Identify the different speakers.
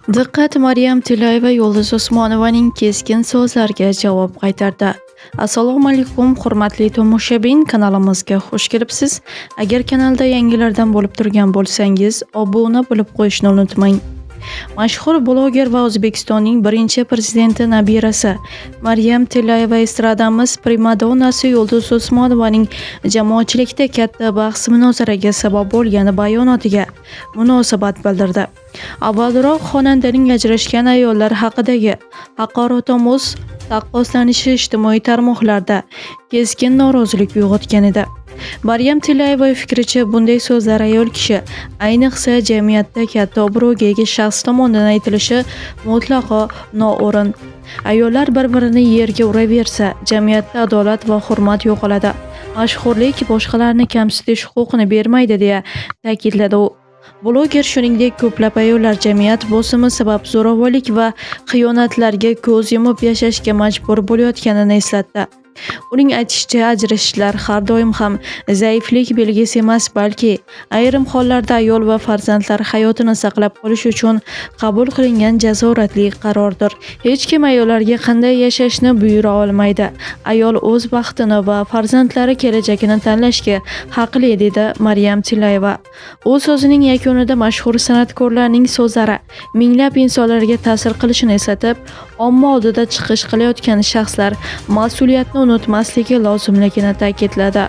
Speaker 1: Diqqat, Maryam Tilayeva Yulduz Usmonovaning keskin so'zlariga javob qaytardi. Assalomu alaykum, hurmatli tomoshabin, kanalimizga xush kelibsiz. Agar kanalda yangilardan bo'lib turgan bo'lsangiz, obuna bo'lib qo'yishni unutmang. Mashhur bloger va O'zbekistonning birinchi prezidenti nabirasi Maryam Tilayeva estradamiz primadonnasi Yulduz Usmonovaning jamoatchilikda katta bahs-munozaraga sabab bo'lgan bayonotiga munosabat bildirdi. Avvalroq xonandaning ajrashgan ayollar haqidagi haqoratomuz taqqoslanishi ijtimoiy tarmoqlarda keskin norozilik uyg'otgan edi. Maryam Tilayeva fikricha, bunday so'zlar ayol kishi, ayniqsa jamiyatda katta obro'ga ega shaxs tomonidan aytilishi mutlaqo noo'rin. Ayollar bir-birini yerga uraversa, jamiyatda adolat va hurmat yo'qoladi. Mashhurlik boshqalarni kamsitish huquqini bermaydi, deya ta'kidladi u. Bloger shuningdek, ko'plab ayollar jamiyat bosimi sabab zo'ravonlik va xiyonatlarga ko'z yumib yashashga majbur bo'layotganini eslatdi. Uning aytishicha, ajrashishlar har doim ham zaiflik belgisi emas, balki ayrim hollarda ayol va farzandlar hayotini saqlab qolish uchun qabul qilingan jazoratli qarordir. Hech kim ayollarga qanday yashashni buyura olmaydi. Ayol o'z baxtini va farzandlari kelajagini tanlashga haqli, dedi Maryam Tilayeva. U so'zining yakunida mashhur san'atkorlarning so'zlari minglab insonlarga ta'sir qilishini eslatib, omma oldida chiqish qilayotgan shaxslar mas'uliyatni unutmasligi lozimligini ta'kidladi.